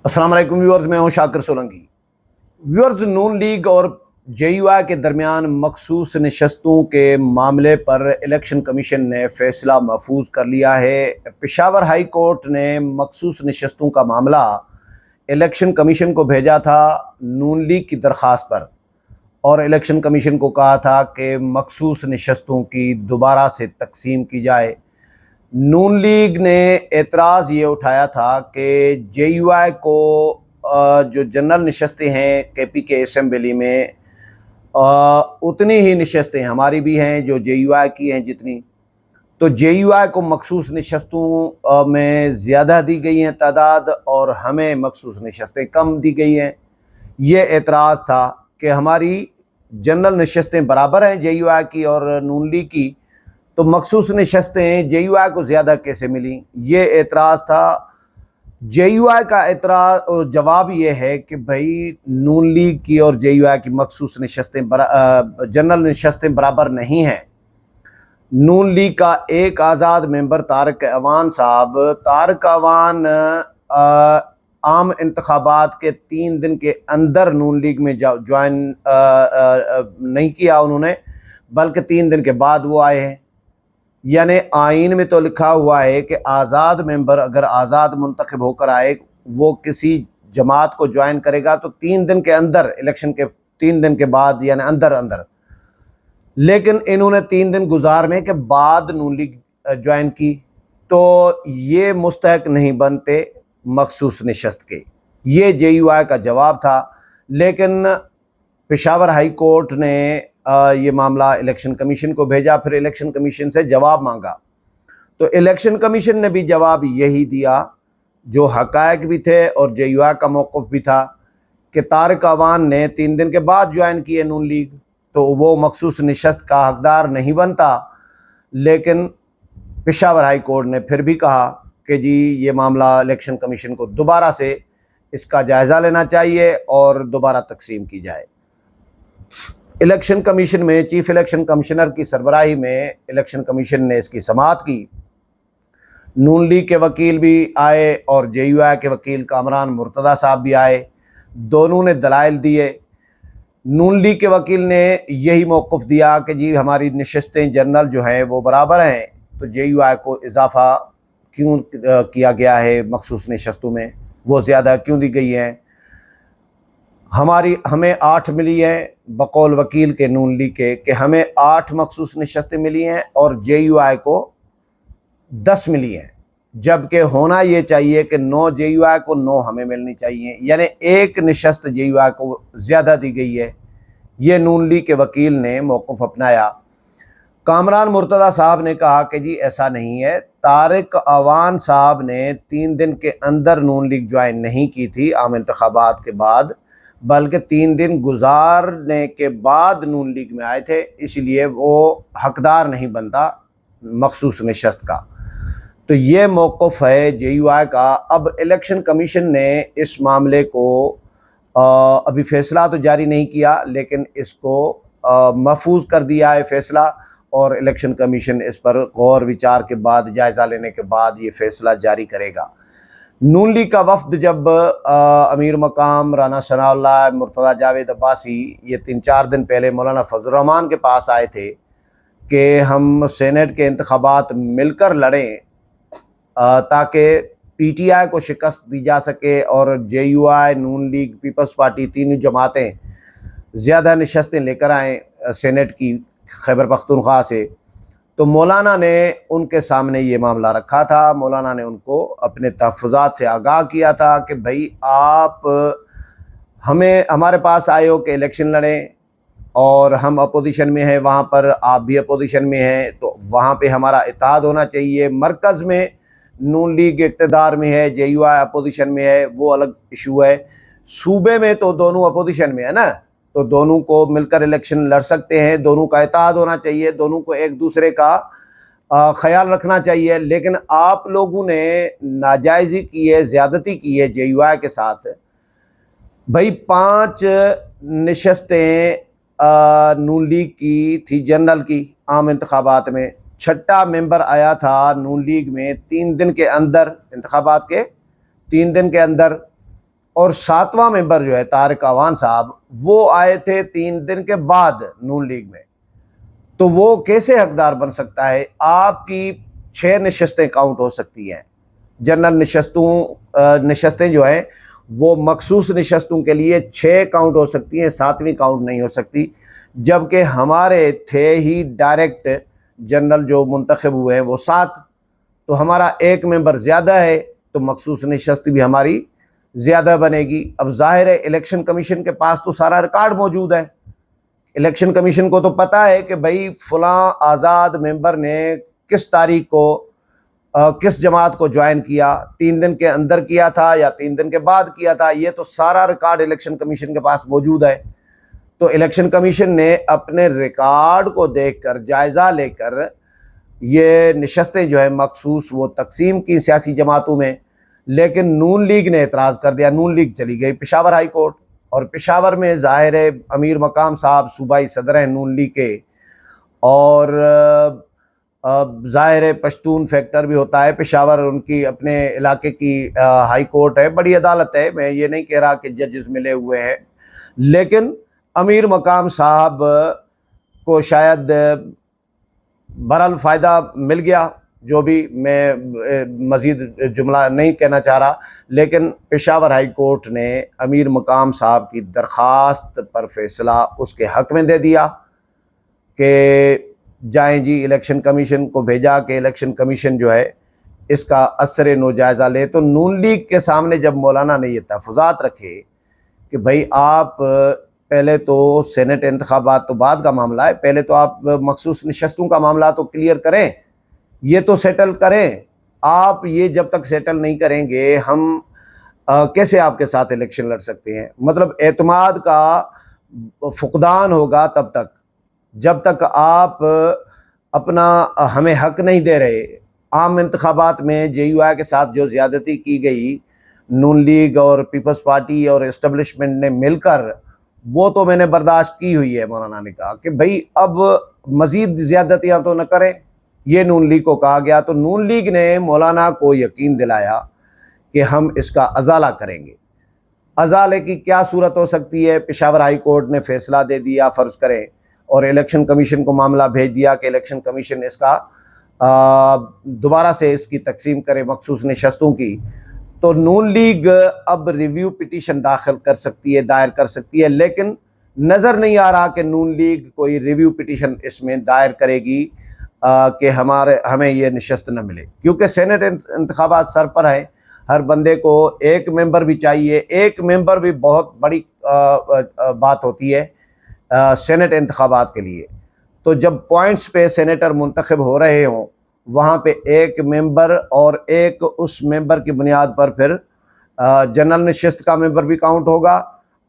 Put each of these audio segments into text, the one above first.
السلام علیکم ویورز، میں ہوں شاکر سولنگی۔ ویورز، نون لیگ اور جے یو آئی کے درمیان مخصوص نشستوں کے معاملے پر الیکشن کمیشن نے فیصلہ محفوظ کر لیا ہے۔ پشاور ہائی کورٹ نے مخصوص نشستوں کا معاملہ الیکشن کمیشن کو بھیجا تھا نون لیگ کی درخواست پر، اور الیکشن کمیشن کو کہا تھا کہ مخصوص نشستوں کی دوبارہ سے تقسیم کی جائے۔ نون لیگ نے اعتراض یہ اٹھایا تھا کہ جے یو آئی کو جو جنرل نشستیں ہیں کے پی کے اسمبلی میں اتنی ہی نشستیں ہماری بھی ہیں جو جے یو آئی کی ہیں جتنی، تو جے یو آئی کو مخصوص نشستوں میں زیادہ دی گئی ہیں تعداد اور ہمیں مخصوص نشستیں کم دی گئی ہیں۔ یہ اعتراض تھا کہ ہماری جنرل نشستیں برابر ہیں جے یو آئی کی اور نون لیگ کی، تو مخصوص نشستیں جے یو آئی کو زیادہ کیسے ملیں، یہ اعتراض تھا۔ جے یو آئی کا جواب یہ ہے کہ بھائی نون لیگ کی اور جے یو آئی کی مخصوص نشستیں جنرل نشستیں برابر نہیں ہیں۔ نون لیگ کا ایک آزاد ممبر طارق اعوان صاحب، طارق اعوان عام انتخابات کے 3 دن کے اندر نون لیگ میں جوائن نہیں کیا انہوں نے، بلکہ 3 دن کے بعد وہ آئے ہیں۔ یعنی آئین میں تو لکھا ہوا ہے کہ آزاد ممبر اگر آزاد منتخب ہو کر آئے، وہ کسی جماعت کو جوائن کرے گا تو 3 دن کے اندر، الیکشن کے 3 دن کے بعد یعنی اندر، لیکن انہوں نے 3 دن گزارنے کے بعد نون لیگ جوائن کی، تو یہ مستحق نہیں بنتے مخصوص نشست کے۔ یہ جے یو آئی کا جواب تھا، لیکن پشاور ہائی کورٹ نے یہ معاملہ الیکشن کمیشن کو بھیجا، پھر الیکشن کمیشن سے جواب مانگا، تو الیکشن کمیشن نے بھی جواب یہی دیا جو حقائق بھی تھے اور جے یو آئی کا موقف بھی تھا کہ طارق اعوان نے 3 دن کے بعد جوائن کیے نون لیگ، تو وہ مخصوص نشست کا حقدار نہیں بنتا۔ لیکن پشاور ہائی کورٹ نے پھر بھی کہا کہ جی یہ معاملہ الیکشن کمیشن کو دوبارہ سے اس کا جائزہ لینا چاہیے اور دوبارہ تقسیم کی جائے۔ الیکشن کمیشن میں چیف الیکشن کمشنر کی سربراہی میں الیکشن کمیشن نے اس کی سماعت کی۔ نون لیگ کے وکیل بھی آئے اور جے یو آئی کے وکیل کامران مرتضیٰ صاحب بھی آئے، دونوں نے دلائل دیے۔ نون لیگ کے وکیل نے یہی موقف دیا کہ جی ہماری نشستیں جنرل جو ہیں وہ برابر ہیں، تو جے یو آئی کو اضافہ کیوں کیا گیا ہے مخصوص نشستوں میں، وہ زیادہ کیوں دی گئی ہیں؟ ہمیں 8 ملی ہیں بقول وکیل کے نون لیگ کے، کہ ہمیں 8 مخصوص نشستیں ملی ہیں اور جے یو آئی کو 10 ملی ہیں، جبکہ ہونا یہ چاہیے کہ 9 جے یو آئی کو 9 ہمیں ملنی چاہیے، یعنی 1 نشست جے یو آئی کو زیادہ دی گئی ہے۔ یہ نون لیگ کے وکیل نے موقف اپنایا۔ کامران مرتضیٰ صاحب نے کہا کہ جی ایسا نہیں ہے، طارق اعوان صاحب نے 3 دن کے اندر نون لیگ جوائن نہیں کی تھی عام انتخابات کے بعد، بلکہ 3 دن گزارنے کے بعد نون لیگ میں آئے تھے، اس لیے وہ حقدار نہیں بنتا مخصوص نشست کا۔ تو یہ موقف ہے جے یو آئی کا۔ اب الیکشن کمیشن نے اس معاملے کو ابھی فیصلہ تو جاری نہیں کیا، لیکن اس کو محفوظ کر دیا ہے فیصلہ، اور الیکشن کمیشن اس پر غور وچار کے بعد، جائزہ لینے کے بعد یہ فیصلہ جاری کرے گا۔ نون لیگ کا وفد جب امیر مقام رانا ثناء اللہ مرتضیٰ جاوید عباسی یہ 3-4 دن پہلے مولانا فضل الرحمان کے پاس آئے تھے کہ ہم سینٹ کے انتخابات مل کر لڑیں تاکہ پی ٹی آئی کو شکست دی جا سکے اور J U I, Noon league, peoples party, تینوں جماعتیں زیادہ نشستیں لے کر آئیں سینٹ کی خیبر پختونخوا سے، تو مولانا نے ان کے سامنے یہ معاملہ رکھا تھا۔ مولانا نے ان کو اپنے تحفظات سے آگاہ کیا تھا کہ بھائی آپ ہمارے پاس آئے ہو کہ الیکشن لڑیں، اور ہم اپوزیشن میں ہیں وہاں پر، آپ بھی اپوزیشن میں ہیں، تو وہاں پہ ہمارا اتحاد ہونا چاہیے۔ مرکز میں نون لیگ اقتدار میں ہے، جے یو آئی اپوزیشن میں ہے، وہ الگ ایشو ہے۔ صوبے میں تو دونوں اپوزیشن میں ہے نا، تو دونوں کو مل کر الیکشن لڑ سکتے ہیں، دونوں کا اتحاد ہونا چاہیے، دونوں کو ایک دوسرے کا خیال رکھنا چاہیے۔ لیکن آپ لوگوں نے ناجائزی کی ہے، زیادتی کی ہے جے یو آئی کے ساتھ۔ بھائی 5 نشستیں نون لیگ کی تھی جنرل کی عام انتخابات میں، 6واں ممبر آیا تھا نون لیگ میں 3 دن کے اندر، انتخابات کے 3 دن کے اندر، اور 7واں ممبر جو ہے طارق اعوان صاحب وہ آئے تھے 3 دن کے بعد نون لیگ میں، تو وہ کیسے حقدار بن سکتا ہے؟ آپ کی 6 نشستیں کاؤنٹ ہو سکتی ہیں، جنرل نشستیں جو ہیں وہ مخصوص نشستوں کے لیے 6 کاؤنٹ ہو سکتی ہیں، 7ویں کاؤنٹ نہیں ہو سکتی، جبکہ ہمارے تھے ہی ڈائریکٹ جنرل جو منتخب ہوئے ہیں وہ 7، تو ہمارا 1 ممبر زیادہ ہے تو مخصوص نشست بھی ہماری زیادہ بنے گی۔ اب ظاہر ہے الیکشن کمیشن کے پاس تو سارا ریکارڈ موجود ہے، الیکشن کمیشن کو تو پتا ہے کہ بھائی فلاں آزاد ممبر نے کس تاریخ کو کس جماعت کو جوائن کیا، 3 دن کے اندر کیا تھا یا 3 دن کے بعد کیا تھا، یہ تو سارا ریکارڈ الیکشن کمیشن کے پاس موجود ہے۔ تو الیکشن کمیشن نے اپنے ریکارڈ کو دیکھ کر جائزہ لے کر یہ نشستیں جو ہے مخصوص وہ تقسیم کی سیاسی جماعتوں میں، لیکن نون لیگ نے اعتراض کر دیا، نون لیگ چلی گئی پشاور ہائی کورٹ، اور پشاور میں ظاہر ہے امیر مقام صاحب صوبائی صدر ہیں نون لیگ کے، اور ظاہر ہے پشتون فیکٹر بھی ہوتا ہے پشاور، ان کی اپنے علاقے کی ہائی کورٹ ہے، بڑی عدالت ہے، میں یہ نہیں کہہ رہا کہ ججز ملے ہوئے ہیں، لیکن امیر مقام صاحب کو شاید بہرحال فائدہ مل گیا، جو بھی میں مزید جملہ نہیں کہنا چاہ رہا، لیکن پشاور ہائی کورٹ نے امیر مقام صاحب کی درخواست پر فیصلہ اس کے حق میں دے دیا کہ جائیں جی الیکشن کمیشن کو بھیجا کہ الیکشن کمیشن جو ہے اس کا اثر نو جائزہ لے۔ تو نون لیگ کے سامنے جب مولانا نے یہ تحفظات رکھے کہ بھائی آپ پہلے تو سینٹ انتخابات تو بعد کا معاملہ ہے، پہلے تو آپ مخصوص نشستوں کا معاملہ تو کلیئر کریں، یہ تو سیٹل کریں، آپ یہ جب تک سیٹل نہیں کریں گے ہم کیسے آپ کے ساتھ الیکشن لڑ سکتے ہیں؟ مطلب اعتماد کا فقدان ہوگا تب تک جب تک آپ اپنا ہمیں حق نہیں دے رہے۔ عام انتخابات میں جے یو آئی کے ساتھ جو زیادتی کی گئی نون لیگ اور پیپلز پارٹی اور اسٹیبلشمنٹ نے مل کر، وہ تو میں نے برداشت کی ہوئی ہے۔ مولانا نے کہا کہ بھئی اب مزید زیادتیاں تو نہ کریں، یہ نون لیگ کو کہا گیا، تو نون لیگ نے مولانا کو یقین دلایا کہ ہم اس کا ازالہ کریں گے۔ ازالے کی کیا صورت ہو سکتی ہے؟ پشاور ہائی کورٹ نے فیصلہ دے دیا فرض کریں، اور الیکشن کمیشن کو معاملہ بھیج دیا کہ الیکشن کمیشن اس کا دوبارہ سے اس کی تقسیم کرے مخصوص نشستوں کی، تو نون لیگ اب ریویو پٹیشن دائر کر سکتی ہے، لیکن نظر نہیں آ رہا کہ نون لیگ کوئی ریویو پٹیشن اس میں دائر کرے گی کہ ہمیں یہ نشست نہ ملے، کیونکہ سینٹ انتخابات سر پر ہے، ہر بندے کو 1 ممبر بھی چاہیے، 1 ممبر بھی بہت بڑی بات ہوتی ہے سینٹ انتخابات کے لیے۔ تو جب پوائنٹس پہ سینیٹر منتخب ہو رہے ہوں، وہاں پہ 1 ممبر اور اس ممبر کی بنیاد پر پھر جنرل نشست کا ممبر بھی کاؤنٹ ہوگا،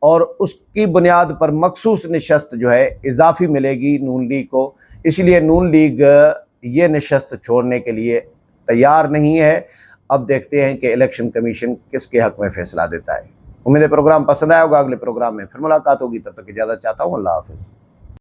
اور اس کی بنیاد پر مخصوص نشست جو ہے اضافی ملے گی نون لیگ کو، اس لیے نون لیگ یہ نشست چھوڑنے کے لیے تیار نہیں ہے۔ اب دیکھتے ہیں کہ الیکشن کمیشن کس کے حق میں فیصلہ دیتا ہے۔ امید ہے پروگرام پسند آیا ہوگا، اگلے پروگرام میں پھر ملاقات ہوگی، تب تک اجازت چاہتا ہوں، اللہ حافظ۔